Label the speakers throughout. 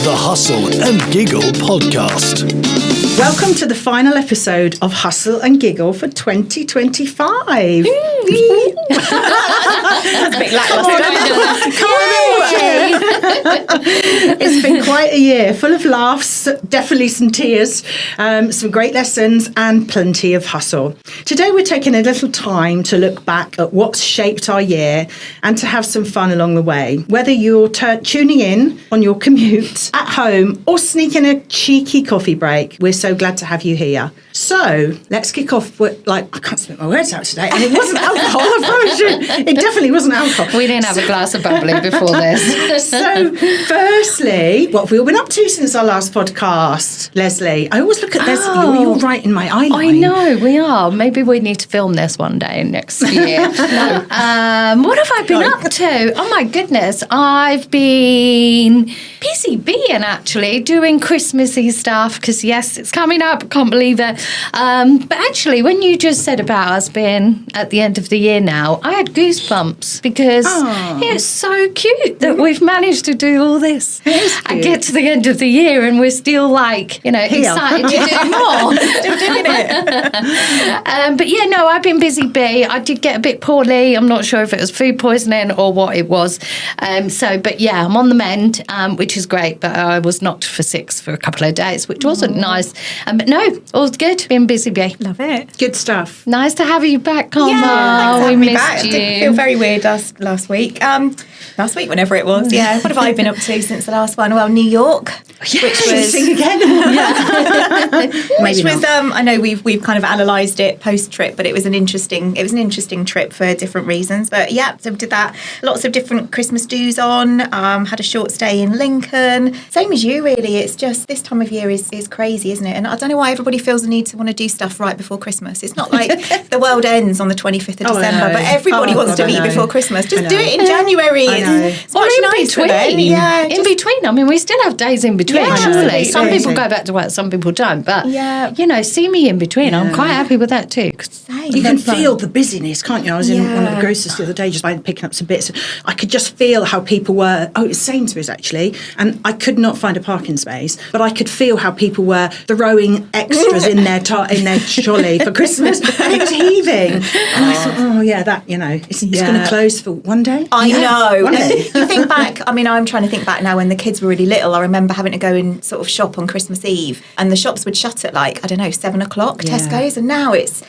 Speaker 1: the Hustle and Giggle podcast.
Speaker 2: Welcome to the final episode of Hustle and Giggle for 2025.
Speaker 3: That's a bit lacklustre.
Speaker 2: It's been quite a year, full of laughs, definitely some tears, some great lessons and plenty of hustle. Today we're taking a little time to look back at what's shaped our year and to have some fun along the way. Whether you're tuning in on your commute, at home or sneaking a cheeky coffee break, we're so glad to have you here. So let's kick off with, I can't spit my words out today, and it wasn't alcohol, I promise you. It definitely wasn't alcohol.
Speaker 3: We didn't have a glass of bubbly before this.
Speaker 2: So, firstly, what have we all been up to since our last podcast, Leslie? I always look at Leslie, you're right in my eye line.
Speaker 3: I know, we are. Maybe we need to film this one day next year. What have I been up to? Oh my goodness, I've been busy being actually doing Christmassy stuff because yes, it's coming up. I can't believe it. But actually, when you just said about us being at the end of the year now, I had goosebumps because it's so cute that we've managed to do all this and get to the end of the year and we're still excited to do more.
Speaker 2: Still doing it.
Speaker 3: But yeah, no, I've been busy bee. I did get a bit poorly. I'm not sure if it was food poisoning or what it was. But yeah, I'm on the mend, which is great. But I was knocked for 6 for a couple of days, which wasn't nice. But no, all's good. Been busy bee.
Speaker 4: Love it.
Speaker 2: Good stuff.
Speaker 3: Nice to have you back, Karma.
Speaker 4: Yeah,
Speaker 3: we missed
Speaker 4: back.
Speaker 3: you.
Speaker 4: I did feel very weird last week. Last week, whenever it was. Yeah. What have I been up to since the last one? Well, New York, which was
Speaker 2: sing again.
Speaker 4: which was. I know we've kind of analysed it post trip, but it was an interesting trip for different reasons. But yeah, so did that. Lots of different Christmas do's on. Had a short stay in Lincoln. Same as you, really. It's just this time of year is crazy, isn't it? And I don't know why everybody feels the need to want to do stuff right before Christmas. It's not like the world ends on the 25th of December, but everybody wants to meet before Christmas. Just do it in January. It's much nicer then. Yeah,
Speaker 3: in between. I mean, we still have days in between, surely. Some people go back to work, some people don't. But, see me in between. I'm quite happy with that too.
Speaker 2: You can feel the busyness, can't you? I was in one of the groceries the other day just picking up some bits. I could just feel how people were, it was Sainsbury's actually, and I could not find a parking space, but I could feel how people were throwing extras in their trolley for Christmas, and it was heaving. And I thought, it's going to close for one day.
Speaker 4: I know.
Speaker 2: One day.
Speaker 4: You think back, I'm trying to think back now when the kids were really little. I remember having to go and sort of shop on Christmas Eve, and the shops would shut at 7 o'clock, Tesco's, and now it's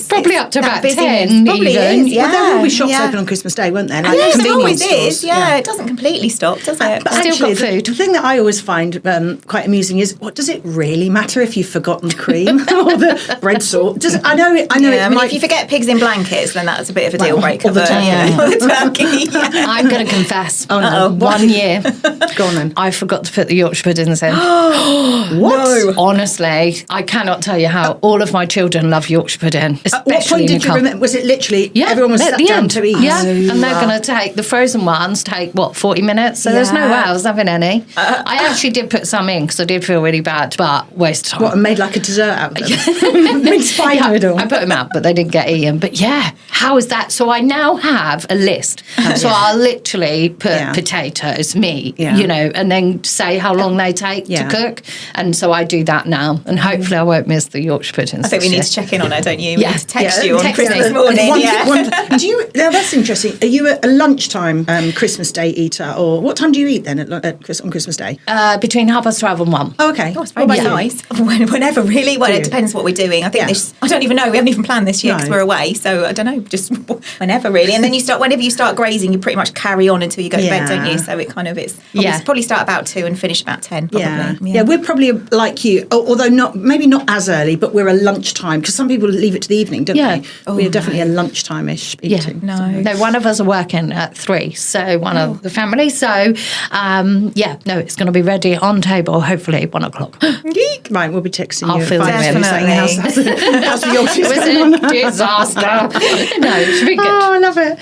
Speaker 3: probably up to about 10
Speaker 4: Probably
Speaker 3: even.
Speaker 4: is, yeah.
Speaker 2: Well, there will be shops open on Christmas Day, won't there?
Speaker 4: Yes, it always
Speaker 2: stores.
Speaker 4: is, it doesn't completely stop, does it?
Speaker 2: But
Speaker 3: Still
Speaker 2: actually,
Speaker 3: got food.
Speaker 2: The thing that I always find quite amusing is, what does it really matter if you've forgotten the cream or the bread sauce? I know.
Speaker 4: If you forget pigs in blankets, then that's a bit of a deal breaker.
Speaker 2: All the time.
Speaker 3: I'm going to confess.
Speaker 2: Oh, no.
Speaker 3: 1 year.
Speaker 2: Go on then.
Speaker 3: I forgot to put the Yorkshire puddings in.
Speaker 2: What?
Speaker 4: No.
Speaker 3: Honestly, I cannot tell you how all of my children love Yorkshire pudding.
Speaker 2: At what point did you remember? Was it literally everyone was
Speaker 3: at
Speaker 2: sat
Speaker 3: the
Speaker 2: down
Speaker 3: end
Speaker 2: to eat?
Speaker 3: Yeah, and they're going to take the frozen ones, 40 minutes? So there's no way I was having any. I actually did put some in because I did feel really bad, but waste of time.
Speaker 2: What, and made like a dessert out of them? Mince pie it all.
Speaker 3: I put them out, but they didn't get eaten. But yeah, how is that? So I now have a list. So I'll literally put potatoes, meat, and then say how long they take to cook. And so I do that now. And hopefully I won't miss the Yorkshire puddings.
Speaker 4: I think we need to check in on her, don't you? We
Speaker 3: Yeah.
Speaker 4: need to text you on
Speaker 3: Text
Speaker 4: Christmas
Speaker 3: me.
Speaker 4: morning.
Speaker 2: Now that's interesting. Are you a lunchtime Christmas Day eater, or what time do you eat then on Christmas Day?
Speaker 3: Between 12:30 and 1.
Speaker 2: Oh, okay.
Speaker 4: Oh, it's very nice. Whenever, really. Well, it depends what we're doing. I think I don't even know. We haven't even planned this year because we're away. So I don't know. Just whenever, really. And then whenever you start grazing, you pretty much carry on until you go to bed, don't you? So it kind of is. Probably start about 2 and finish about 10. Probably.
Speaker 2: Yeah, we're probably like you, although maybe not as early, but we're a lunchtime because some people leave it to the evening, don't they? We're definitely a lunchtime-ish eating.
Speaker 3: No, one of us are working at 3, so one of the family. So, it's going to be ready on table, hopefully 1 o'clock.
Speaker 2: Right, we'll be texting
Speaker 3: I'll
Speaker 2: you.
Speaker 3: fill them in.
Speaker 2: How's the Yorkshire
Speaker 3: It was a disaster. No, it should be good.
Speaker 2: Oh, I love it.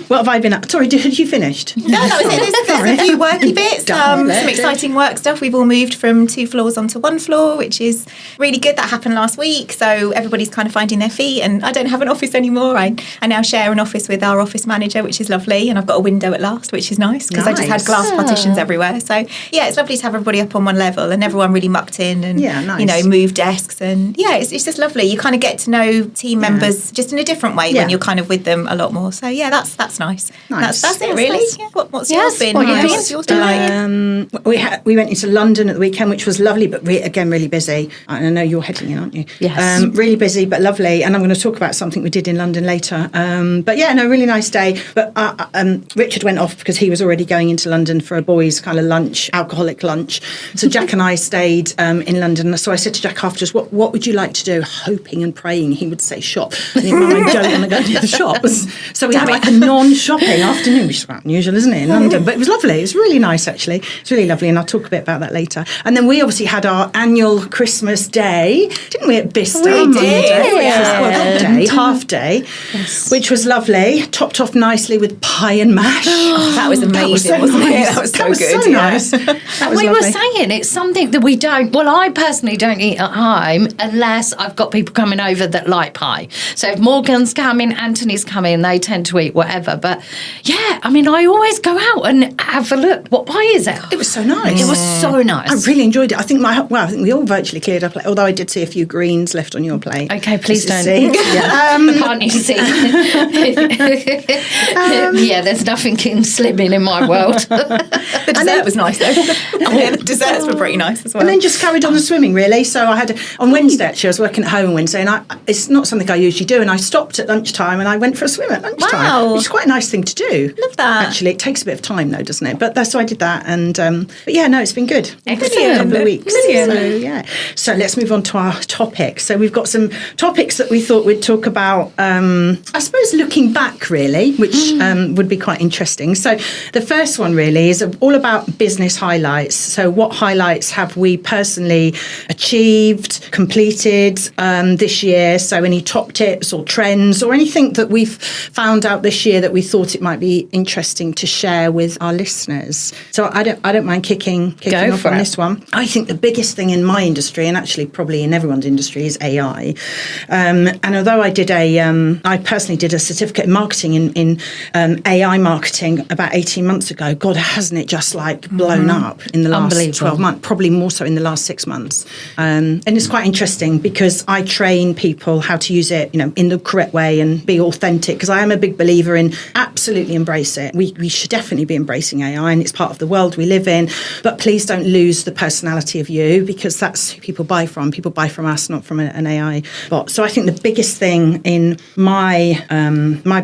Speaker 2: What have I been up? Sorry, had you finished?
Speaker 4: No, that was it. There's a few work lucky bits, some exciting work stuff. We've all moved from 2 floors onto 1 floor, which is really good. That happened last week. So everybody's kind of finding their feet, and I don't have an office anymore. I now share an office with our office manager, which is lovely. And I've got a window at last, which is nice because I just had glass partitions everywhere. So yeah, it's lovely to have everybody up on one level, and everyone really mucked in and, moved desks. And yeah, it's just lovely. You kind of get to know team members just in a different way when you're kind of with them a lot more. So yeah, that's nice. That's it really.
Speaker 3: Nice.
Speaker 4: Yeah. What's yours been? What's yours
Speaker 2: delight? We went into London at the weekend, which was lovely, but again really busy. I know you're heading in, aren't you?
Speaker 3: Yes.
Speaker 2: Really busy, but lovely. And I'm going to talk about something we did in London later. But yeah, no, really nice day. But Richard went off because he was already going into London for a boys' kind of lunch, alcoholic lunch. So Jack and I stayed in London. So I said to Jack afterwards, what would you like to do? Hoping and praying he would say shop. And he went, I don't want to go to the shops. So we had like a non-shopping afternoon, which is quite unusual, isn't it, in London? But it was lovely. It was really nice, actually. It's really lovely, and I'll talk a bit about that later. And then we obviously had our annual Christmas day, didn't we, at Bicester?
Speaker 3: We did.
Speaker 2: Half day, which was lovely. Topped off nicely with pie and mash.
Speaker 4: That was amazing, wasn't it? That was so good.
Speaker 2: So nice. That was
Speaker 3: we
Speaker 2: lovely.
Speaker 3: were saying it's something that we don't. Well, I personally don't eat at home unless I've got people coming over that like pie. So if Morgan's coming, Anthony's coming, they tend to eat whatever. But yeah, I mean, I always go out and have a look. What pie is it?
Speaker 2: It was so nice.
Speaker 3: It was so nice.
Speaker 2: I really enjoyed it. I think we all virtually cleared our plate, although I did see a few greens left on your plate.
Speaker 3: Okay, please don't. Can't you see? Yeah, there's nothing slimming in my world.
Speaker 4: The dessert was nice though. The desserts were pretty nice as well.
Speaker 2: And then just carried on the swimming, really. So I had on Wednesday, actually, I was working at home on Wednesday, and it's not something I usually do. And I stopped at lunchtime and I went for a swim at lunchtime, which is quite a nice thing to do.
Speaker 4: Love that.
Speaker 2: Actually, it takes a bit of time though, doesn't it? But so I did that, and but yeah, no, it's been good.
Speaker 3: Excellent.
Speaker 2: A couple of weeks.
Speaker 4: Brilliant.
Speaker 2: So yeah. So let's move on to our topics. So we've got some topics that we thought we'd talk about. I suppose looking back, really, which would be quite interesting. So the first one really is all about business highlights. So what highlights have we personally achieved, completed this year? So any top tips or trends or anything that we've found out this year that we thought it might be interesting to share with our listeners. So I don't mind kicking off on this one. I think the biggest thing in my industry, and actually probably in everyone's industry, is AI. And although I personally did a certificate in marketing in AI marketing about 18 months ago, God, hasn't it just like blown up in the last 12 months, probably more so in the last 6 months. And it's quite interesting because I train people how to use it, in the correct way and be authentic, because I am a big believer in absolutely embrace it. We should definitely be embracing AI, and it's part of the world we live in, but please don't lose the personality of you, because that's who people buy from. People buy from us, not from an AI bot. So I think the biggest thing in my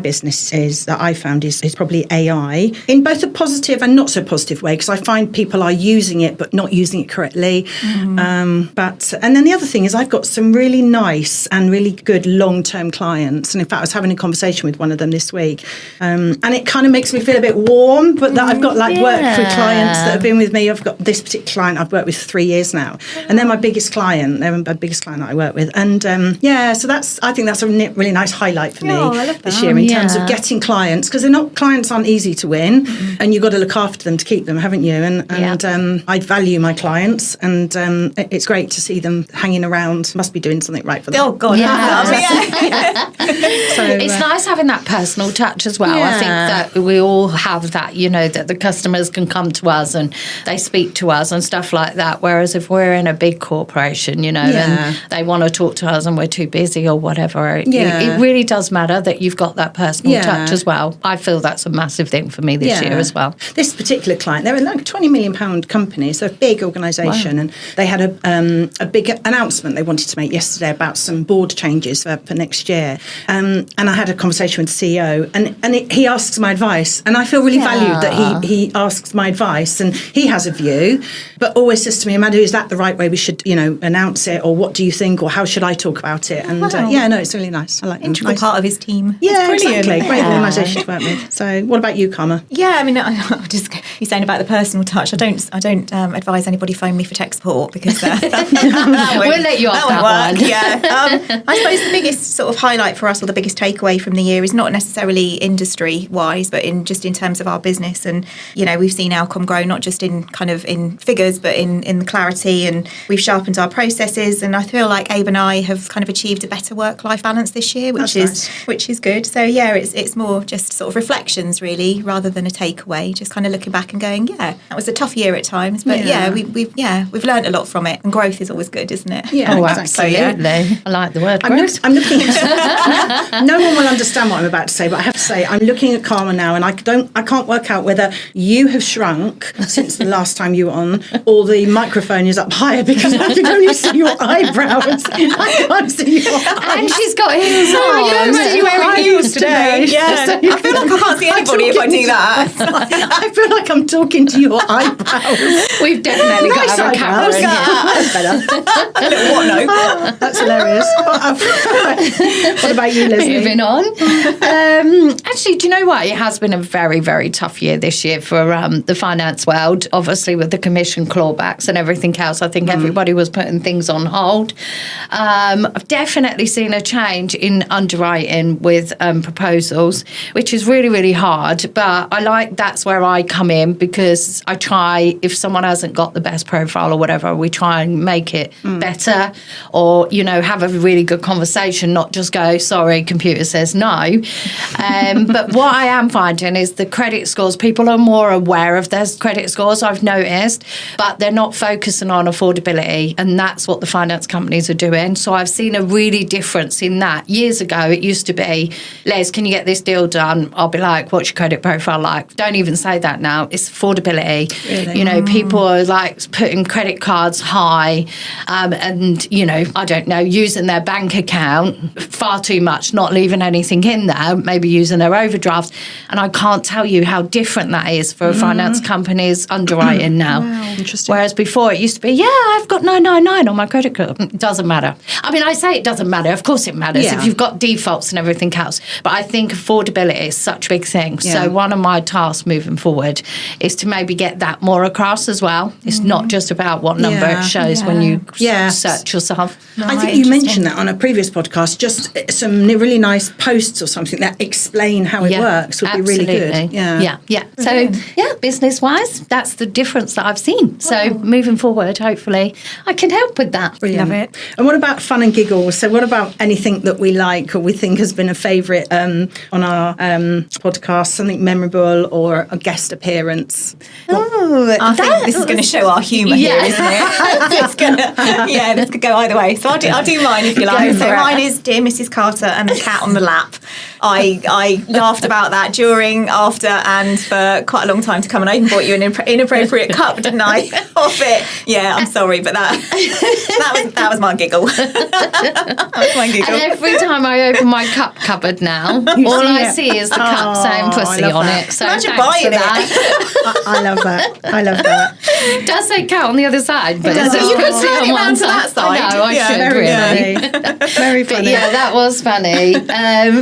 Speaker 2: business is that I found is probably AI in both a positive and not so positive way, because I find people are using it but not using it correctly. And then the other thing is I've got some really nice and really good long-term clients, and in fact I was having a conversation with one of them this week, and it kind of makes me feel a bit warm, but that I've got work for clients that have been with me. I've got this particular client I've worked with for 3 years now, and they're my biggest client. They're my biggest client that I work with, and so I think that's a really nice highlight for me this year in terms of getting clients, because clients aren't easy to win, and you've got to look after them to keep them, haven't you? And I value my clients, and it's great to see them hanging around. Must be doing something right for them.
Speaker 4: Oh God,
Speaker 3: So it's nice having that personal touch as well. I think that we all have that, that the customers can come to us and they speak to us and stuff like that. Whereas if we're in a big corporation, and they want to talk to us and we're too busy or whatever, it really does matter that you've got that personal touch as well. I feel that's a massive thing for me this year as well.
Speaker 2: This particular client, they're like a £20 million company, so a big organisation, and they had a big announcement they wanted to make yesterday about some board changes for next year. And I had a conversation with the CEO, and he asks my advice, and I feel really valued that he asks my advice, and he has a view, but always says to me, Amanda, is that the right way we should, announce it, or what do you think, or how should I talk about it? And it's really nice. I like
Speaker 4: integral part of his team.
Speaker 2: Yeah, exactly. Great organisation to work with. So, what about you, Karma?
Speaker 4: Yeah, I mean, you're saying about the personal touch. I don't advise anybody phone me for tech support, because
Speaker 3: we'll let you off that one.
Speaker 4: Yeah, I suppose the biggest sort of highlight for us, or the biggest takeaway from the year, is not necessarily industry wise, but in terms of our business. And we've we've seen outcome grow, not just in kind of in figures, but in the clarity, and we've sharpened our processes. And I feel like Abe and I have kind of achieved a better work-life balance this year, which is good. So yeah, it's more just sort of reflections really, rather than a takeaway. Just kind of looking back and going, yeah, that was a tough year at times, but we've learned a lot from it, and growth is always good, isn't it?
Speaker 2: Yeah,
Speaker 3: exactly. Absolutely. I like the word growth.
Speaker 2: I'm looking at no one will understand what I'm about to say, but I have to say I'm looking at Karma now, and I can't work out whether you have shrunk since the last time you were on, or the microphone is up higher, because I can only see your eyebrows. I can't see your eyes.
Speaker 3: And she's got heels on.
Speaker 4: You're wearing heels today. Yeah.
Speaker 2: So
Speaker 4: I feel like I can't see anybody if I do that.
Speaker 2: I feel like I'm talking to your eyebrows.
Speaker 3: We've definitely got to have a camera in here.
Speaker 2: That's better.
Speaker 4: What no?
Speaker 2: That's hilarious. What about you, Leslie?
Speaker 3: Moving on. Actually, do you know what? It has been a very, very tough year this year for the finance world. Obviously, with the commission clawbacks and everything else, I think everybody was putting things on hold. I've definitely seen a change in underwriting with proposals, which is really, really hard. But I like that's where I come in, because I try, if someone hasn't got the best profile or whatever, we try and make it better, or, have a really good conversation, not just go, sorry, computer says no. But what I am finding is the credit scores, people are more aware of their credit scores, I've noticed, but they're not focusing on affordability, and that's what the finance companies are doing. So I've seen a really difference in that. Years ago, it used to be, Les, can you get this deal done? I'll be like, what's your credit profile like? Don't even say that now. It's affordability. Really? People are like putting credit cards high, and, I don't know, using their bank account far too much, not leaving anything in there, maybe using their overdraft. And I can't tell you how different that is for a finance company's underwriting now.
Speaker 2: Wow, interesting.
Speaker 3: Whereas before it used to be, I've got 999 on my credit card. It doesn't matter. I mean, I say it doesn't matter. Of course it matters if you've got defaults and everything else. But I think affordability is such a big thing. Yeah. So one of my tasks moving forward is to maybe get that more across as well. It's not just about what number it shows when you search yourself.
Speaker 2: I think you mentioned that on a previous podcast, just some really nice posts or something that explain how it works would be really good.
Speaker 3: Yeah. So, business-wise, that's the difference that I've seen. So moving forward, hopefully, I can help with that.
Speaker 2: Brilliant. Love it. And what about fun and giggles? So what about anything that we like or we think has been a favourite on our podcast, something memorable or a guest appearance?
Speaker 4: I think this is going to show our humour here, isn't it? This could go either way. So I'll do mine if you like. So mine is Dear Mrs. Carter and the cat on the lap. I laughed about that during, after, and for quite a long time to come. And I even bought you an inappropriate cup, didn't I? Off it. Yeah, I'm sorry, but that was my giggle. That was my giggle.
Speaker 3: And every time I open my cup cupboard now, all I see is the cup saying pussy on it. So
Speaker 4: imagine buying
Speaker 3: that.
Speaker 2: I love that. I love that.
Speaker 3: It does say cat on the other side, but
Speaker 4: it
Speaker 3: you
Speaker 4: could turn it round to that side.
Speaker 3: I know, I should
Speaker 2: very
Speaker 3: really.
Speaker 2: Funny. Very funny.
Speaker 3: But yeah, that was funny.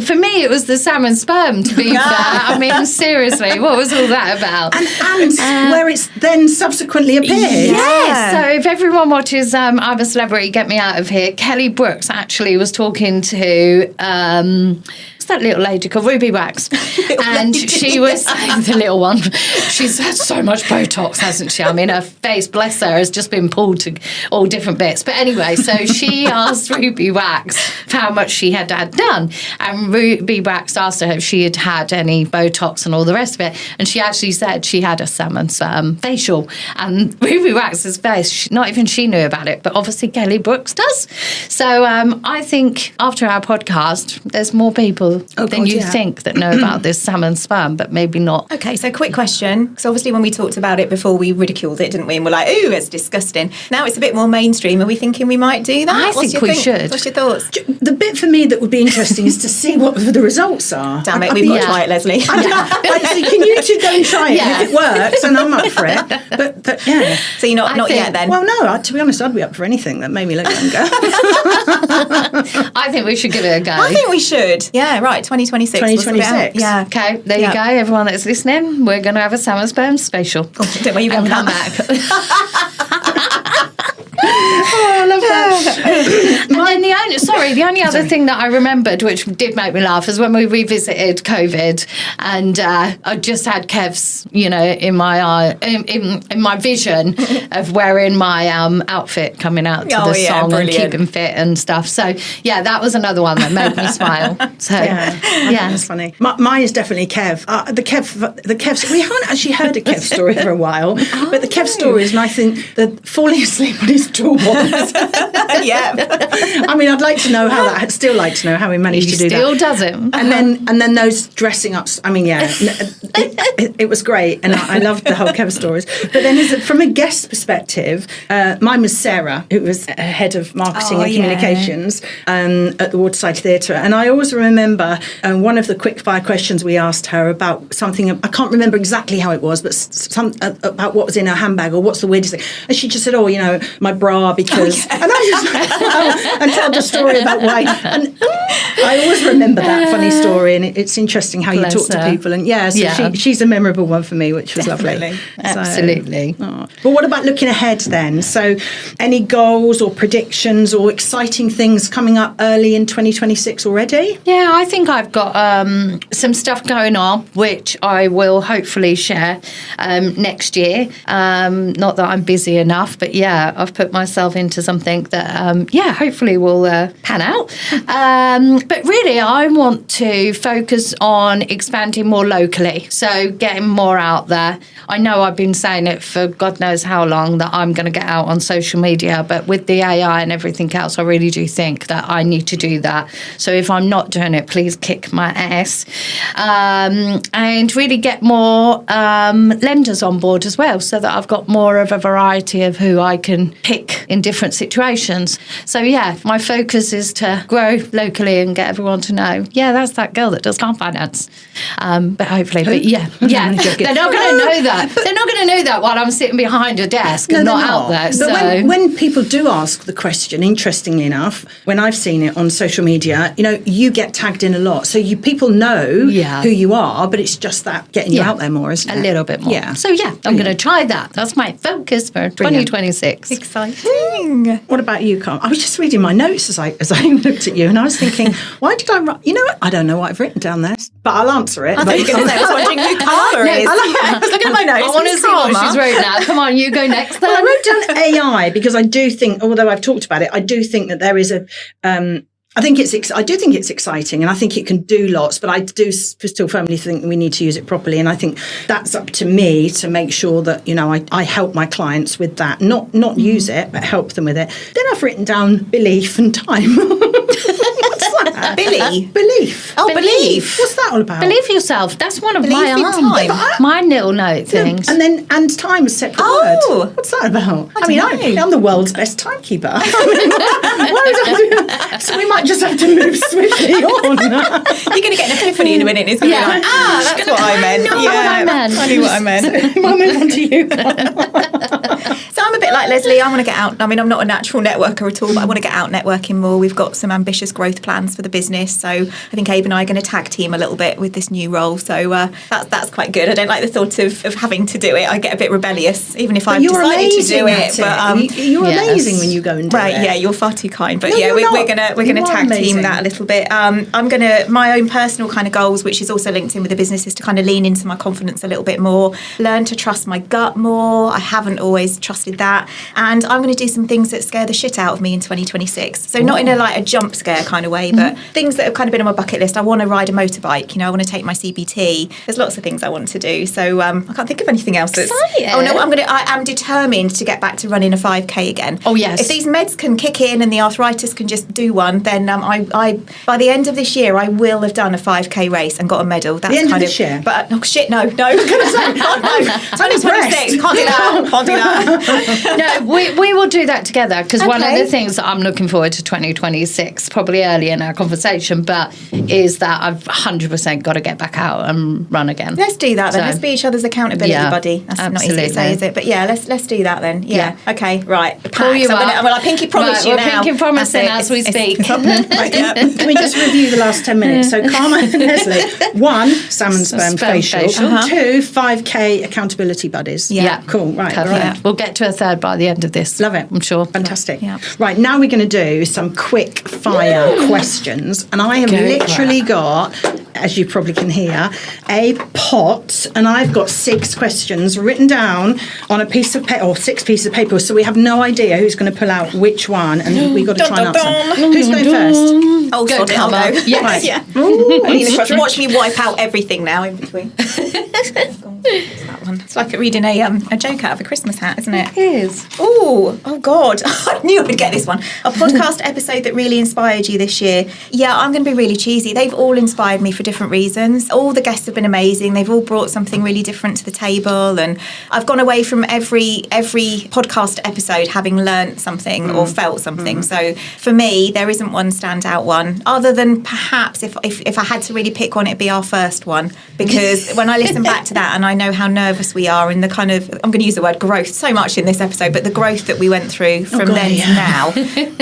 Speaker 3: For me, it was the salmon sperm, to be fair. I mean, seriously, what was all that about?
Speaker 2: And where it's then subsequently appeared.
Speaker 3: Yes. So if everyone watches I'm a Celebrity, Get Me Out of Here, Kelly Brooks actually was talking to that little lady called Ruby Wax, and she was saying, the little one, she's had so much Botox, hasn't she? I mean, her face, bless her, has just been pulled to all different bits. But anyway, so she asked Ruby Wax how much she had done, and Ruby Wax asked her if she had had any Botox and all the rest of it, and she actually said she had a salmon facial. And Ruby Wax's face, not even she knew about it, but obviously Kelly Brooks does. So I think after our podcast, there's more people than you think that know about this salmon sperm, but maybe not.
Speaker 4: Okay, so quick question. Because obviously when we talked about it before, we ridiculed it, didn't we? And we're like, ooh, it's disgusting. Now it's a bit more mainstream. Are we thinking we might do that?
Speaker 3: I think we should.
Speaker 4: What's your thoughts?
Speaker 2: The bit for me that would be interesting is to see what the results are.
Speaker 4: Damn it, we've got to try it, Leslie.
Speaker 2: Can you two go and try it? And if it works, and I'm up for it. But yeah.
Speaker 4: So you're not yet then?
Speaker 2: Well, no, to be honest, I'd be up for anything that made me look younger.
Speaker 3: I think we should give it a go.
Speaker 4: I think we should. Yeah, right, 2026.
Speaker 2: 2026.
Speaker 3: Yeah. Okay, there you go. Everyone that's listening, we're going to have a salmon sperm spatial.
Speaker 4: Don't worry, you
Speaker 3: and come
Speaker 4: back.
Speaker 2: Oh, I love that.
Speaker 3: And then the the only other thing that I remembered, which did make me laugh, is when we revisited COVID, and I just had Kev's, in my eye, in my vision of wearing my outfit coming out to the song
Speaker 4: brilliant.
Speaker 3: and keeping fit and stuff. So that was another one that made me smile. So
Speaker 2: that's funny. Mine is definitely Kev. The Kev. We haven't actually heard a Kev story for a while, but the Kev stories, and I think that falling asleep on his toolbox.
Speaker 4: Yeah.
Speaker 2: I mean, I'd like to know how that. I'd still like to know how he managed to do that.
Speaker 3: Still does it.
Speaker 2: And then those dressing ups. I mean, it was great, and I loved the whole Kev stories. But then, from a guest perspective, mine was Sarah, who was head of marketing and communications at the Waterside Theatre, and I always remember one of the quick fire questions we asked her about something. I can't remember exactly how it was, but about what was in her handbag or what's the weirdest thing, and she just said, my bra, because and I just and told the story about why, and I always remember that funny story, and it's interesting how you talk to people, and she's a memorable one for me, which was lovely.
Speaker 3: Absolutely.
Speaker 2: But what about looking ahead then? So any goals or predictions or exciting things coming up early in 2026 already?
Speaker 3: Yeah, I think I've got some stuff going on, which I will hopefully share next year. Not that I'm busy enough, but I've put myself into something that, hopefully will pan out. But really, I want to focus on expanding more locally, so getting more out there. I know I've been saying it for God knows how long that I'm going to get out on social media, but with the AI and everything else, I really do think that I need to do that. So if I'm not doing it, please kick my ass. And really get more lenders on board as well, so that I've got more of a variety of who I can pick in different situations. So my focus is to grow locally and get everyone to know, that's that girl that does car finance. But hopefully, they're not going to know that. They're not going to know that while I'm sitting behind a desk and not out there.
Speaker 2: But when people do ask the question, interestingly enough, when I've seen it on social media, you get tagged in a lot. So people know who you are, but it's just that getting you out there more, isn't it?
Speaker 3: A little bit more.
Speaker 2: Yeah.
Speaker 3: So I'm going to try that. That's my focus for 2026.
Speaker 4: Exciting.
Speaker 2: What about you, Carl? I was just reading my notes as I looked at you, and I was thinking, why did I write? I don't know what I've written down there, but I'll answer it.
Speaker 4: I thought you were going to say, I was wondering who Karma is. I was looking at my notes.
Speaker 3: I want to see what she's wrote now. Come on, you go next then.
Speaker 2: Well, I wrote down AI because I do think, although I've talked about it, I do think that there is I do think it's exciting, and I think it can do lots, but I do still firmly think we need to use it properly. And I think that's up to me to make sure that, I help my clients with that, not use it, but help them with it. Then I've written down belief and time. What's that? Belief.
Speaker 4: Oh, belief.
Speaker 2: What's that all about?
Speaker 3: Believe yourself. That's one of
Speaker 4: Believe
Speaker 3: my
Speaker 4: in
Speaker 3: my little note things.
Speaker 2: And time is separate word. What's that about? I'm the world's best timekeeper. So we might just have to move swiftly on.
Speaker 4: You're going to get an epiphany in a minute. It's going to be like, that's what I meant. I knew what I meant.
Speaker 2: We'll move on to you.
Speaker 4: So I'm a bit like Leslie. I want to get out. I mean, I'm not a natural networker at all, but I want to get out networking more. We've got some ambitious growth plans for the business. So I think Abe and I are going to tag team a little bit with this new role. So that's quite good. I don't like the thought of having to do it. I get a bit rebellious, even if I've decided to do it.
Speaker 2: But you're amazing when you go and do it.
Speaker 4: Right, yeah, you're far too kind. But we're gonna tag team that a little bit. My own personal kind of goals, which is also linked in with the business, is to kind of lean into my confidence a little bit more, learn to trust my gut more. I haven't always trusted that, and I'm going to do some things that scare the shit out of me in 2026. So not in a jump scare kind of way, but things that have kind of been on my bucket list. I want to ride a motorbike. I want to take my CBT. There's lots of things I want to do. So I can't think of anything else.
Speaker 3: Exciting.
Speaker 4: Oh no, I am determined to get back to running a 5K again.
Speaker 3: Oh yes.
Speaker 4: If these meds can kick in and the arthritis can just do one, then I by the end of this year I will have done a 5K race and got a medal. That's
Speaker 2: the end
Speaker 4: kind
Speaker 2: of this year.
Speaker 4: But no, 2026. Can't do that.
Speaker 3: No, we will do that together, because one of the things that I'm looking forward to 2026, probably early in our conversation, but is that I've 100% got to get back out and run again.
Speaker 4: Let's do that then. Let's be each other's accountability buddy. That's
Speaker 3: absolutely.
Speaker 4: not easy to say, is it? But yeah, let's do that then. Yeah. Okay. Right.
Speaker 3: Pull you up.
Speaker 4: I'm gonna pinky promise you now.
Speaker 3: We're pinky promising as we speak.
Speaker 2: Right, can we just review the last 10 minutes? So Karma and Leslie, 1, salmon sperm facial. 2, 5K accountability buddies.
Speaker 3: Yeah.
Speaker 2: Cool. Right.
Speaker 3: Perfect.
Speaker 2: Right.
Speaker 3: We'll get to a third by the the end of this.
Speaker 2: Love it.
Speaker 3: I'm sure.
Speaker 2: Fantastic.
Speaker 4: Yeah.
Speaker 2: Right, now we're going to do some quick fire questions. And I have literally got, as you probably can hear, a pot. And I've got 6 questions written down on a piece of paper, or 6 pieces of paper. So we have no idea who's going to pull out which one. And we've got to try and answer. Who's going first?
Speaker 4: Oh,
Speaker 3: Go,
Speaker 4: I'll go.
Speaker 3: Yes.
Speaker 2: Right.
Speaker 4: Yeah.
Speaker 2: Ooh,
Speaker 4: Watch me wipe out everything now in between. What's that one? It's like reading a joke out of a Christmas hat, isn't it?
Speaker 3: It is.
Speaker 4: Oh God. I knew I'd get this one. A podcast episode that really inspired you this year. Yeah, I'm going to be really cheesy. They've all inspired me for different reasons. All the guests have been amazing. They've all brought something really different to the table. And I've gone away from every podcast episode having learnt something or felt something. So for me, there isn't one standout one, other than perhaps if I had to really pick one, it'd be our first one. Because when I listen back to that and I know how nervous we are and the kind of, I'm going to use the word growth so much in this episode, but the growth that we went through from then to now.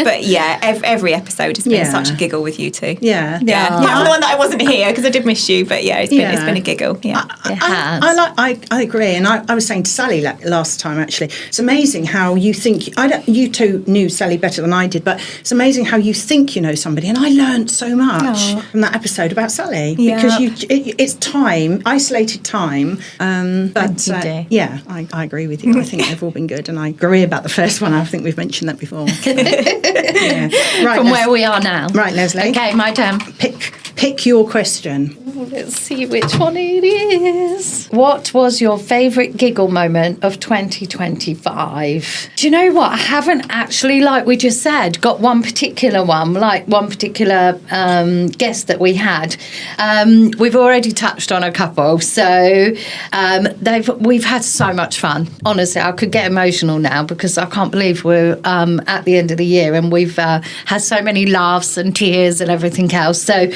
Speaker 4: But yeah, every episode has been such a giggle with you two.
Speaker 2: Yeah.
Speaker 4: Yeah. Apart from the one that I wasn't here because I don't, miss you, but yeah, it's been a giggle. Yeah.
Speaker 2: I agree, and I was saying to Sally last time actually, it's amazing how you think. You two knew Sally better than I did, but it's amazing how you think you know somebody, and I learned so much from that episode about Sally because it's time, isolated time. But yeah, I agree with you. I think they've all been good, and I agree about the first one. I think we've mentioned that before. Right,
Speaker 3: from where we are now.
Speaker 2: Right, Leslie.
Speaker 3: Okay, my turn.
Speaker 2: Pick your question.
Speaker 3: Let's see which one it is. What was your favourite giggle moment of 2025? Do you know what? I haven't actually, like we just said, got one particular one, like one particular guest that we had. We've already touched on a couple. So we've had so much fun. Honestly, I could get emotional now because I can't believe we're at the end of the year and we've had so many laughs and tears and everything else. So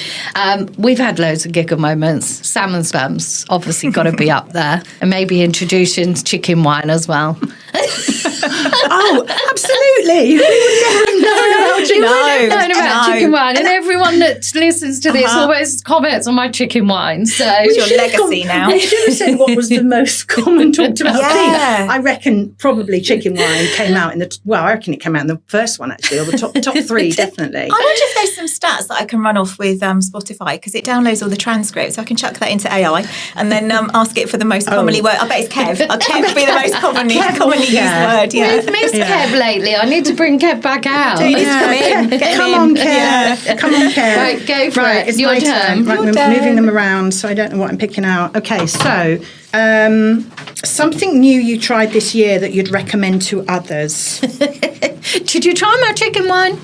Speaker 3: we've had loads of giggle moments. Salmon Spams obviously got to be up there, and maybe introducing chicken wine as well.
Speaker 2: Oh, absolutely. We would never have known about
Speaker 3: chicken wine, and everyone that listens to this always comments on my chicken wine. So
Speaker 4: it's your legacy now.
Speaker 2: We should have said what was the most common talked about thing. I reckon probably chicken wine came out I reckon it came out in the first one actually, or the top 3 definitely.
Speaker 4: I wonder if there's some stats that I can run off with Spotify because it downloads all the transcripts. So I can chuck that into AI and then ask it for the most commonly word. I bet it's Kev. Kev would be the most commonly used word. Yeah.
Speaker 3: We've missed Kev lately. I need to bring Kev back out.
Speaker 4: Come in.
Speaker 2: Come on, Kev. Come on, Kev.
Speaker 3: Right, go for it.
Speaker 2: It's
Speaker 3: your
Speaker 2: my turn. Right, we're moving them around, so I don't know what I'm picking out. Okay, so something new you tried this year that you'd recommend to others.
Speaker 3: Did you try my chicken wine?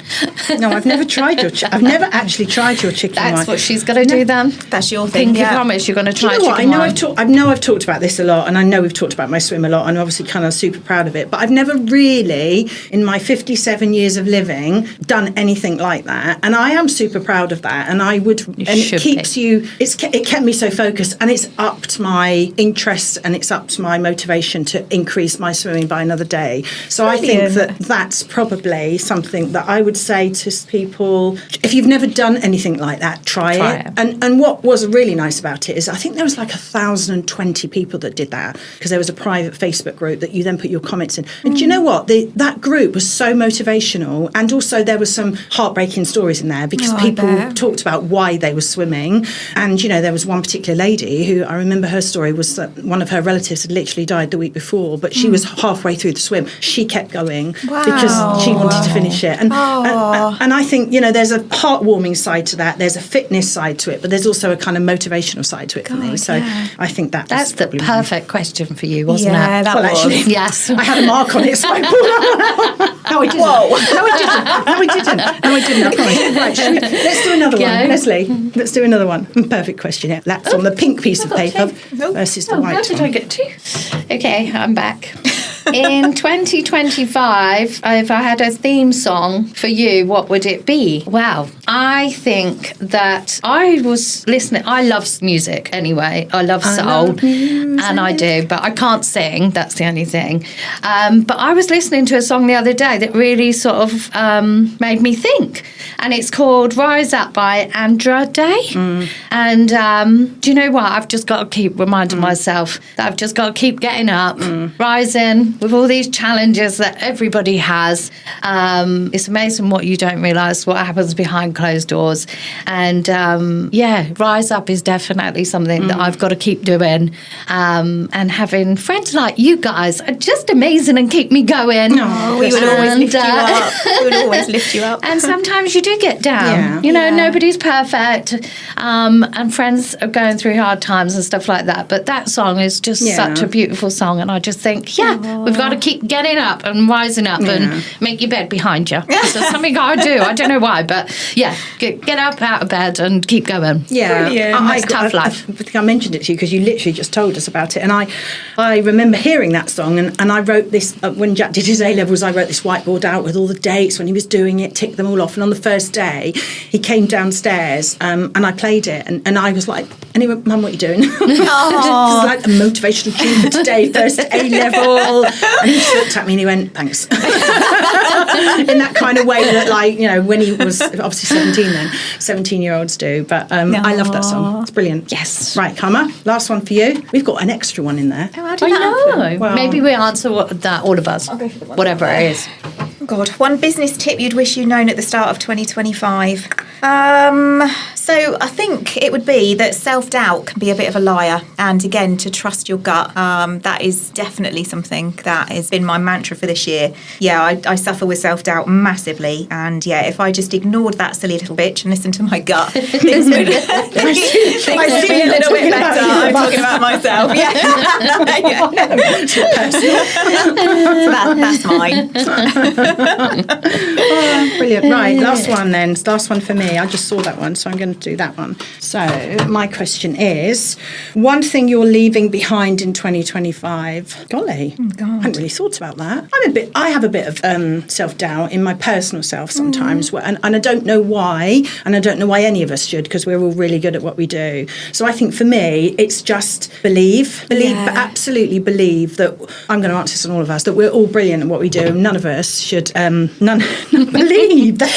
Speaker 2: No, I've never tried I've never actually tried your chicken wine.
Speaker 3: That's what she's got to do then.
Speaker 4: That's your thing.
Speaker 3: Pinky promise you're going to try
Speaker 2: chicken
Speaker 3: wine.
Speaker 2: I know I've talked about this a lot, and I know we've talked about my swim a lot, and obviously kind of super proud of it. But I've never really, in my 57 years of living, done anything like that, and I am super proud of that. And I would, it keeps you. It kept me so focused, and it's upped my interest, and it's upped my motivation to increase my swimming by another day. So
Speaker 4: Brilliant.
Speaker 2: I think that's probably something that I would say to people, if you've never done anything like that, try it. And what was really nice about it is I think there was like 1,020 people that did that because there was a private Facebook group that you then put your comments in. And do you know what? That group was so motivational, and also there was some heartbreaking stories in there because people talked about why they were swimming. And, you know, there was one particular lady who I remember her story was that one of her relatives had literally died the week before, but she was halfway through the swim. She kept going because she wanted to finish it. And I think, you know, there's a heartwarming side to that. There's a fitness side to it, but there's also a kind of motivational side to it for me. So I think that's
Speaker 3: the perfect question for you, wasn't it?
Speaker 4: Yeah, that was.
Speaker 2: Actually,
Speaker 3: yes.
Speaker 2: I had a mark on it, so I pulled that one out. No, I didn't. No, I didn't. I promise. Right, let's do another one. Leslie, let's do another one. Perfect question. Yeah, that's on the pink piece of paper versus the white one.
Speaker 3: How did I get to? Okay, I'm back. In 2025, if I had a theme song for you, what would it be? Well, I think that I was listening. I love music anyway. I love soul, and I do, but I can't sing. That's the only thing. But I was listening to a song the other day that really sort of made me think, and it's called "Rise Up" by Andra Day. And do you know what? I've just got to keep reminding myself that I've just got to keep getting up, rising. with all these challenges that everybody has. It's amazing what you don't realise, what happens behind closed doors. And Rise Up is definitely something that I've got to keep doing. And having friends like you guys are just amazing and keep me going.
Speaker 4: Oh, we would always lift you up. We would always lift you up.
Speaker 3: And sometimes you do get down. Nobody's perfect. And friends are going through hard times and stuff like that. But that song is just such a beautiful song. And I just think, we've got to keep getting up and rising up and make your bed behind you. So something I do. I don't know why, but get up out of bed and keep going.
Speaker 2: Yeah,
Speaker 3: it's tough life.
Speaker 2: I think I mentioned it to you because you literally just told us about it. And I remember hearing that song and I wrote this, when Jack did his A-levels, I wrote this whiteboard out with all the dates when he was doing it, ticked them all off. And on the first day, he came downstairs and I played it. And I was like, anyway, Mum, what are you doing? This is like a motivational tune for today, first A-level. And he just looked at me and he went, thanks. In that kind of way that, like, when he was obviously 17 then, 17-year-olds do. But I love that song. It's brilliant.
Speaker 3: Yes.
Speaker 2: Right, Karma, last one for you. We've got an extra one in there.
Speaker 4: Oh, how did that happen?
Speaker 3: Well, maybe we answer that, all of us. I'll go for the one. Whatever it is.
Speaker 4: God, one business tip you'd wish you'd known at the start of 2025. So I think it would be that self-doubt can be a bit of a liar. And again, to trust your gut, that is definitely something that has been my mantra for this year. Yeah, I suffer with self-doubt massively. And if I just ignored that silly little bitch and listened to my gut, things would be a little bit better. I'm talking about myself. That's mine.
Speaker 2: Brilliant. Right, last one then. Last one for me. I just saw that one, so I'm going to do that one. So my question is, one thing you're leaving behind in 2025. Golly, I hadn't really thought about that. I have a bit of self-doubt in my personal self sometimes, and I don't know why, and I don't know why any of us should, because we're all really good at what we do. So I think for me, it's just believe, but absolutely believe that, I'm going to answer this on all of us, that we're all brilliant at what we do. None of us should none believe that.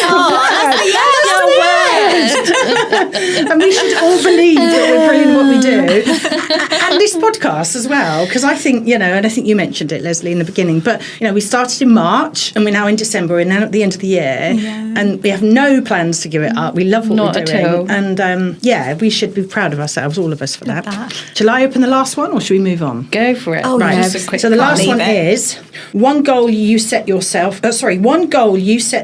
Speaker 2: And we should all believe that we're brilliant at what we do. And this podcast as well, because I think, and I think you mentioned it, Leslie, in the beginning, but, we started in March and we're now in December, we're now at the end of the year, and we have no plans to give it up. We love what we're doing. At all. And, we should be proud of ourselves, all of us, for that. Shall I open the last one, or should we move on?
Speaker 3: Go for it.
Speaker 4: Oh,
Speaker 2: right.
Speaker 4: Yeah,
Speaker 2: So the last one is, one goal you set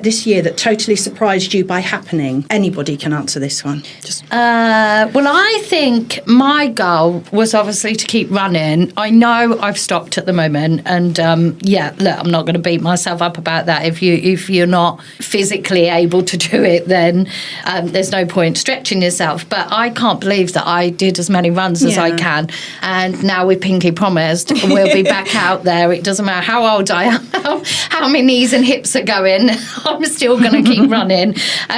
Speaker 2: this year that totally surprised you by happening. Anybody can answer this one.
Speaker 3: Well, I think my goal was obviously to keep running. I know I've stopped at the moment, and look, I'm not going to beat myself up about that. If you're not physically able to do it, then there's no point stretching yourself. But I can't believe that I did as many runs as I can, and now we're pinky promised we'll be back out there. It doesn't matter how old I am, how my knees and hips are going. I'm still going to keep running.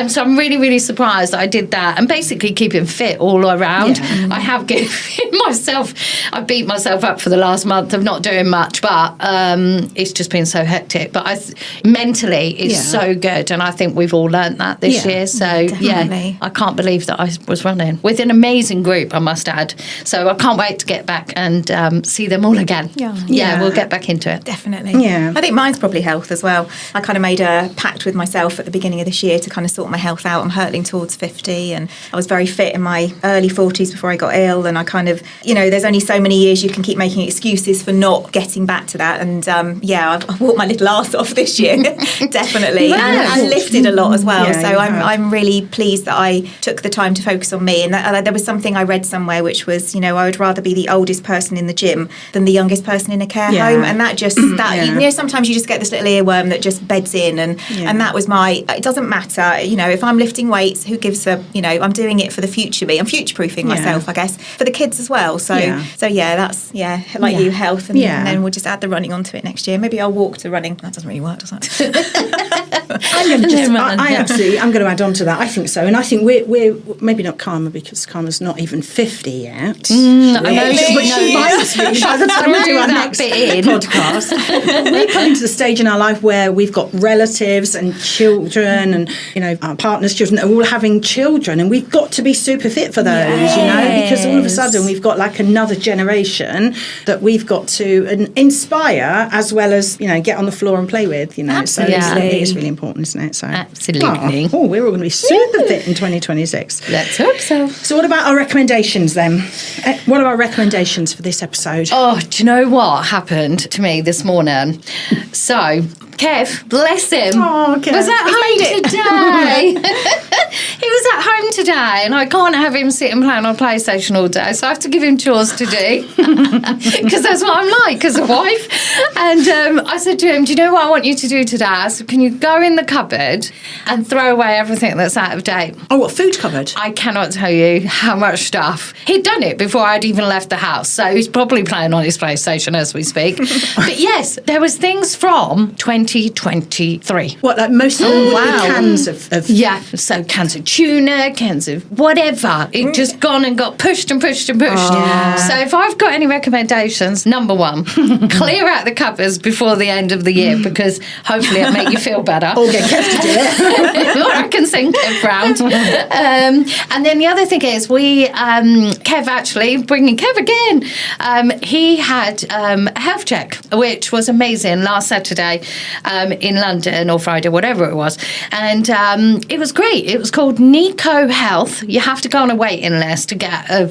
Speaker 3: So I'm really, really surprised that I did that, and basically keeping fit all around. I have given myself, I beat myself up for the last month of not doing much, but it's just been so hectic. But mentally, it's so good, and I think we've all learnt that this year. So I can't believe that I was running with an amazing group, I must add. So I can't wait to get back and see them all again. We'll get back into it.
Speaker 4: Definitely. I think mine's probably health as well. I kind of made a pact with myself at the beginning of this year to kind of sort my health out. I'm hurtling towards 50, and I was very fit in my early 40s before I got ill, and I kind of, there's only so many years you can keep making excuses for not getting back to that. And I walked my little arse off this year, definitely, and lifted a lot as well. So I'm really pleased that I took the time to focus on me. And there was something I read somewhere which was, I would rather be the oldest person in the gym than the youngest person in a care home. And that just sometimes you just get this little earworm that just beds in, and that was it doesn't matter, if I'm lifting weights, who gives a, I'm doing it for the future me. I'm future-proofing myself, I guess, for the kids as well. So that's you, health, and then we'll just add the running onto it next year. Maybe I'll walk to running. That doesn't really work, does it?
Speaker 2: I'm going to add on to that. I think so, and I think we're maybe not Karma, because Karma's not even 50 yet.
Speaker 3: I know she might be
Speaker 2: by the time we do our next podcast. We're coming to the stage in our life where we've got relatives and children, and our partners' children are all having children. children, and we've got to be super fit for those, because all of a sudden we've got like another generation that we've got to inspire as well as, get on the floor and play with,
Speaker 3: Absolutely.
Speaker 2: So it's really important, isn't it? So
Speaker 3: Absolutely.
Speaker 2: we're all going to be super fit in 2026.
Speaker 3: Let's hope so.
Speaker 2: So what about our recommendations then? What are our recommendations for this episode?
Speaker 3: Oh, do you know what happened to me this morning? So, Kev, bless him,
Speaker 2: Kev.
Speaker 3: was at home today. He was at home today, and I can't have him sitting playing on PlayStation all day, so I have to give him chores to do, because that's what I'm like as a wife. And I said to him, do you know what I want you to do today? I said, can you go in the cupboard and throw away everything that's out of date?
Speaker 2: Oh, what, food cupboard?
Speaker 3: I cannot tell you how much stuff. He'd done it before I'd even left the house, so he's probably playing on his PlayStation as we speak. But yes, there was things from 2023.
Speaker 2: What, like most cans of...
Speaker 3: Yeah, so cans of tuna, cans of whatever. It just gone and got pushed and pushed and pushed. So if I've got any recommendations, number one, clear out the cupboards before the end of the year, because hopefully it'll make you feel better.
Speaker 2: Or get Kev to do it.
Speaker 3: Or I can send Kev round. And then the other thing is Kev actually, bringing Kev again, he had a health check, which was amazing last Saturday in London, or Friday, whatever it was. And it was great. It was called Nico Health. You have to go on a waiting list to get a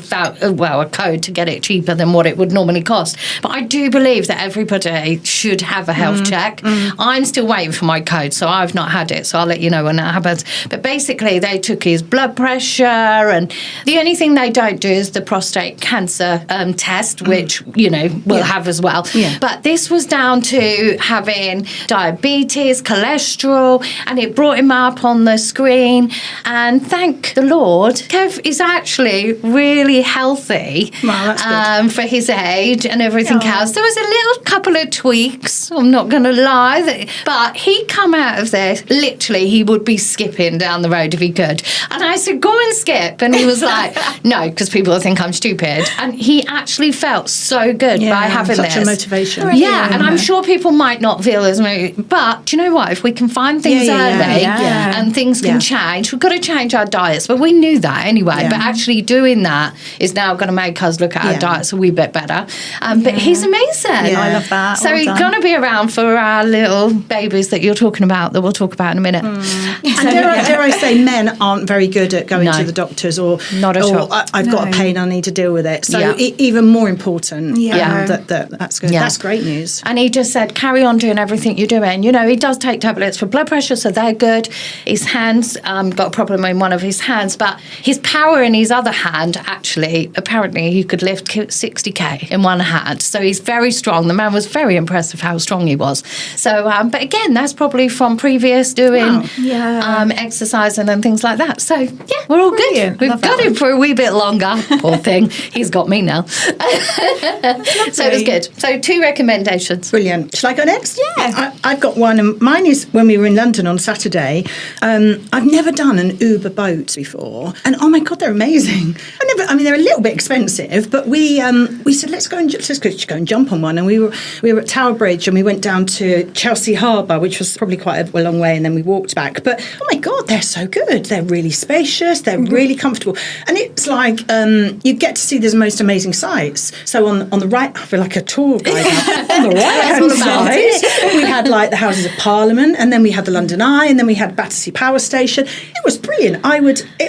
Speaker 3: code to get it cheaper than what it would normally cost. But I do believe that everybody should have a health check. I'm still waiting for my code, so I've not had it. So I'll let you know when that happens. But basically, they took his blood pressure, and the only thing they don't do is the prostate cancer test, which, we'll have as well. Yeah. But this was down to having diabetes, cholesterol, and it brought him up on the screen. And thank the Lord, Kev is actually really healthy for his age and everything else. There was a little couple of tweaks, I'm not going to lie, but he come out of there, literally, he would be skipping down the road if he could. And I said, go and skip. And he was like, no, because people think I'm stupid. And he actually felt so good by having
Speaker 2: such
Speaker 3: this.
Speaker 2: a motivation.
Speaker 3: Yeah, and I'm sure people might not feel as motivated, but do you know what? If we can find things early and things can change, we've got to change our diets. But we knew that anyway. But actually doing that is now going to make us look at our diets a wee bit better. But he's amazing.
Speaker 4: Yeah, I love that.
Speaker 3: So he's going to be around for our little babies that you're talking about, that we'll talk about in a minute.
Speaker 2: And dare I say, men aren't very good at going to the doctors, or
Speaker 3: not at all.
Speaker 2: I've got a pain, I need to deal with it. So even more important. That's good. That's great news.
Speaker 3: And he just said, carry on doing everything you're doing. He does take tablets for blood pressure, so they're good. His hands, got a problem in one of his hands, but his power in his other hand, actually, apparently he could lift 60k in one hand. So he's very strong. The man was very impressed with how strong he was. So, but again, that's probably from previous doing exercising and things like that. So, yeah, we're all good. We've got him for a wee bit longer. Poor thing. He's got me now. So it was good. So 2 recommendations.
Speaker 2: Brilliant. Shall I go next?
Speaker 3: Yeah.
Speaker 2: I've got one, and mine is when we were in London on Saturday. I've never done an Uber boat before, and oh my God, they're amazing. They're a little bit expensive, but we said let's go and jump on one, and we were at Tower Bridge, and we went down to Chelsea Harbour, which was probably quite a long way, and then we walked back. But oh my God, they're so good. They're really spacious. They're really comfortable, and it's like you get to see the most amazing sights. So on the right, I feel like a tour guide. On the right-hand side, we had like the Houses of Parliament, and then we had the London Eye, and then we had Battersea Power Station. It was brilliant.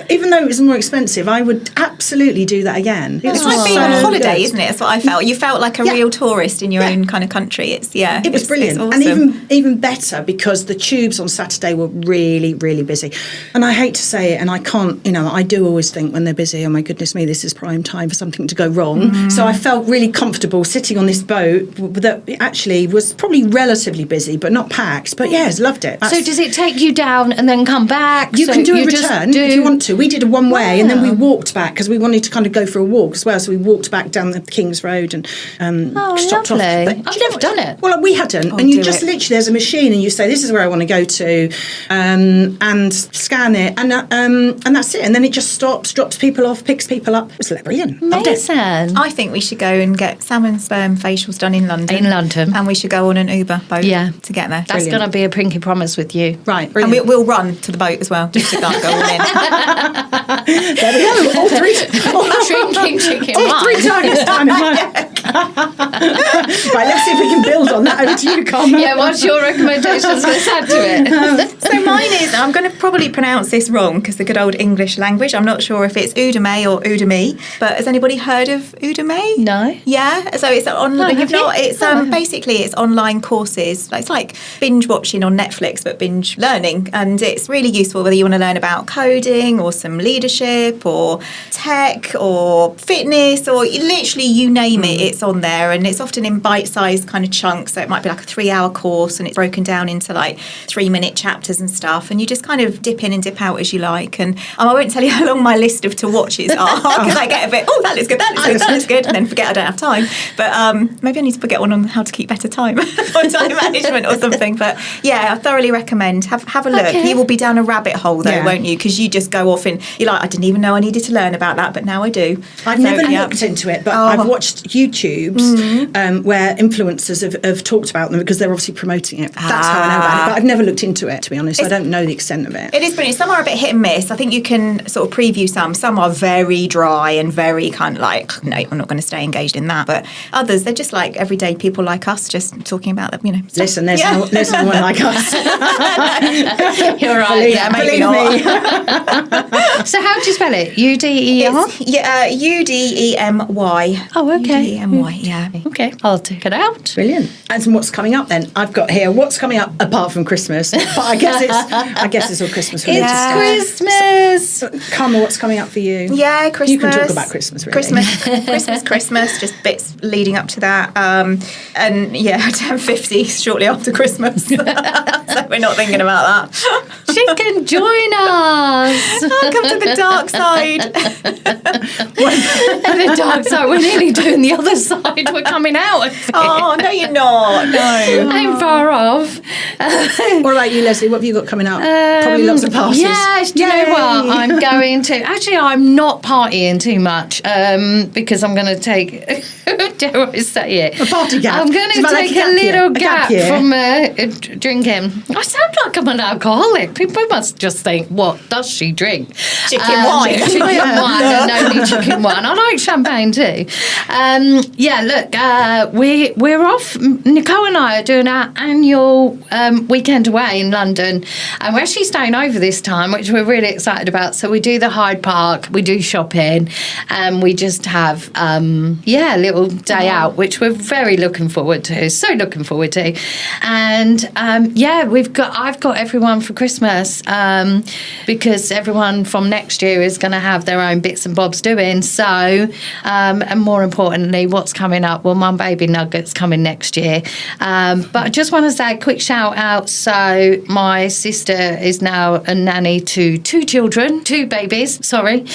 Speaker 2: Even though it was more expensive, I would absolutely do that again.
Speaker 4: It's like being on a holiday, isn't it? That's what I felt. You felt like a real tourist in your own kind of country.
Speaker 2: It was brilliant.
Speaker 4: It's awesome.
Speaker 2: And even better because the tubes on Saturday were really, really busy. And I hate to say it, and I can't, I do always think when they're busy, oh my goodness me, this is prime time for something to go wrong. So I felt really comfortable sitting on this boat that actually was probably relatively busy, but not packed. But yes, loved it.
Speaker 3: So does it take you down and then come back?
Speaker 2: You can do a return if you want to. We did a one way and then we walked back because we wanted to kind of go for a walk as well. So we walked back down the King's Road and stopped off.
Speaker 3: I've never done it.
Speaker 2: Well, we hadn't. And you just literally, there's a machine and you say, this is where I want to go to, and scan it. And that's it. And then it just stops, drops people off, picks people up. It was brilliant.
Speaker 3: Amazing.
Speaker 4: I think we should go and get salmon sperm facials done in London.
Speaker 3: And
Speaker 4: we should go on an Uber boat to get there.
Speaker 3: That's going to be a pinky promise with you.
Speaker 2: Right.
Speaker 4: Brilliant. And we'll run to the boat as well, just to go all in.
Speaker 2: There we go. All three.
Speaker 3: Drinking chicken
Speaker 2: All
Speaker 3: wine.
Speaker 2: 3 times. Right, let's see if we can build on that. Over to you, Carmen.
Speaker 3: Yeah, what's your recommendations? Let's add to it.
Speaker 4: So mine is, I'm going to probably pronounce this wrong because the good old English language. I'm not sure if it's Udemy or Udemy, but has anybody heard of Udemy?
Speaker 3: No.
Speaker 4: Yeah, so it's online.
Speaker 3: have you?
Speaker 4: It's basically it's online courses. It's like binge watching on Netflix, but binge learning, and it's really useful whether you want to learn about coding or some leadership or tech or fitness or literally you name it. It's on there, and it's often in bite-sized kind of chunks. So it might be like a 3-hour course, and it's broken down into like 3-minute chapters and stuff. And you just kind of dip in and dip out as you like. And I won't tell you how long my list of to watches are because I get a bit, that looks good, that looks good, and then forget I don't have time. But maybe I need to get one on how to keep better time or time management or something. But yeah, I thoroughly recommend. Have a look.
Speaker 3: Okay.
Speaker 4: You will be down a rabbit hole though,
Speaker 2: Yeah.
Speaker 4: won't you? Because you just go off and you're like, I didn't even know I needed to learn about that, but now I do.
Speaker 2: I've never looked into it, but I've watched YouTubes where influencers have talked about them because they're obviously promoting it. That's how I know about it. But I've never looked into it, to be honest. I don't know the extent of it.
Speaker 4: It is brilliant. Some are a bit hit and miss. I think you can sort of preview some. Some are very dry and very kind of like, no, I'm not going to stay engaged in that. But others, they're just like everyday people like us, just talking about them, stuff.
Speaker 2: Listen, there's no one like us.
Speaker 3: You're right.
Speaker 4: Yeah, maybe
Speaker 2: Believe
Speaker 4: not.
Speaker 2: me.
Speaker 3: So how do you spell it? UDER?
Speaker 4: UDEMY.
Speaker 3: Oh, okay.
Speaker 4: UDEMY, yeah.
Speaker 3: Okay, I'll check it out.
Speaker 2: Brilliant. And what's coming up then? I've got here what's coming up apart from Christmas. But I guess it's all Christmas related stuff.
Speaker 3: Christmas.
Speaker 2: Carmel, what's coming up for you?
Speaker 4: Yeah, Christmas.
Speaker 2: You can talk about Christmas, really.
Speaker 4: Christmas, just bits leading up to that. And yeah, I turn 50 shortly after Christmas. So we're not thinking about that.
Speaker 3: She can join us.
Speaker 4: I'll come to the dark side.
Speaker 3: The dark side. We're nearly doing the other side. We're coming out of it.
Speaker 4: Oh, no, you're not. No.
Speaker 3: I'm far off.
Speaker 2: What about you, Leslie? What have you got coming up? Probably lots of parties.
Speaker 3: Yes, do you know what? I'm going to. Actually, I'm not partying too much because I'm going to take. Dare I say it?
Speaker 2: A party gap.
Speaker 3: I'm going to
Speaker 2: It's
Speaker 3: take
Speaker 2: like
Speaker 3: a little gap
Speaker 2: year.
Speaker 3: from drinking. I sound like I'm an alcoholic. People must just think, what does she drink?
Speaker 4: Chicken wine.
Speaker 3: Chicken wine and only chicken wine. I like champagne too. Look, we're off. Nicole and I are doing our annual weekend away in London, and we're actually staying over this time, which we're really excited about. So we do the Hyde Park, we do shopping, and we just have a little day out, which we're very looking forward to. So looking forward to, and I've got everyone for Christmas because everyone from next year is going to have their own bits and bobs doing. So, and more importantly, what's coming up? Well, Mum Baby Nuggets coming next year. But I just want to say a quick shout out. So my sister is now a nanny to 2 babies. Sorry.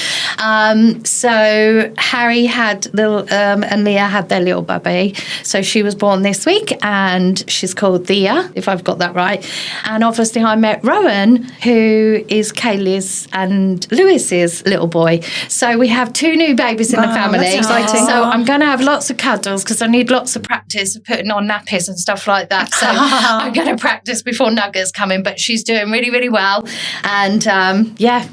Speaker 3: So Harry had and Leah had their little baby. So she was born this week, and she's called Thea, if I've got that right. And obviously I met Rowan, who is Kaylee's and Lewis's little boy. So we have 2 new babies in the family.
Speaker 2: That's exciting.
Speaker 3: So I'm going to have lots of cuddles because I need lots of practice of putting on nappies and stuff like that. So I'm going to practice before Nuggets come in, but she's doing really, really well. And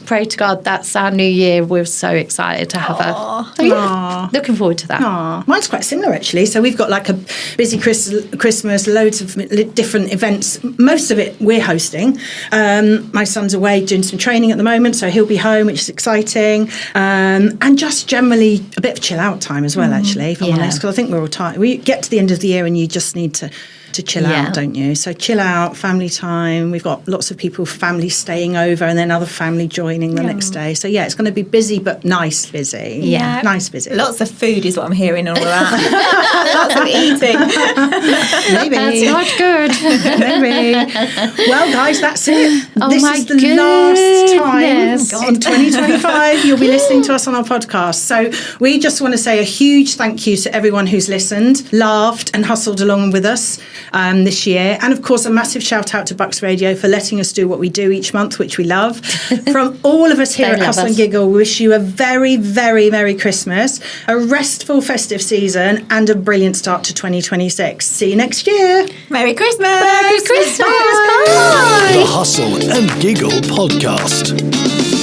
Speaker 3: pray to God that's our new year. We're so excited to have her. So looking forward to that.
Speaker 2: Aww. Mine's quite similar, actually. So we've got like a busy Christmas, loads of different events. Most of it we're hosting. My son's away doing some training at the moment, so he'll be home, which is exciting. And just generally a bit of chill out time as well, actually, if I'm honest, because I think we're all tired. We get to the end of the year and you just need to chill out, don't you? So chill out, family time. We've got lots of people, family staying over, and then other family joining the next day. So it's going to be busy, but nice busy.
Speaker 3: Yeah.
Speaker 2: Nice busy.
Speaker 4: Lots of food is what I'm hearing and all that. Lots of eating.
Speaker 2: Maybe.
Speaker 3: That's not good.
Speaker 2: Maybe. Well, guys, that's it.
Speaker 3: Oh,
Speaker 2: this
Speaker 3: my
Speaker 2: is the last time
Speaker 3: goodness.
Speaker 2: in 2025 you'll be listening to us on our podcast. So we just want to say a huge thank you to everyone who's listened, laughed and hustled along with us this year. And of course, a massive shout out to Bucks Radio for letting us do what we do each month, which we love. From all of us here at Hustle and Giggle, we wish you a very, very Merry Christmas, a restful festive season, and a brilliant start to 2026. See you next year.
Speaker 4: Merry Christmas.
Speaker 3: Merry Christmas.
Speaker 2: Bye.
Speaker 1: The Hustle and Giggle podcast.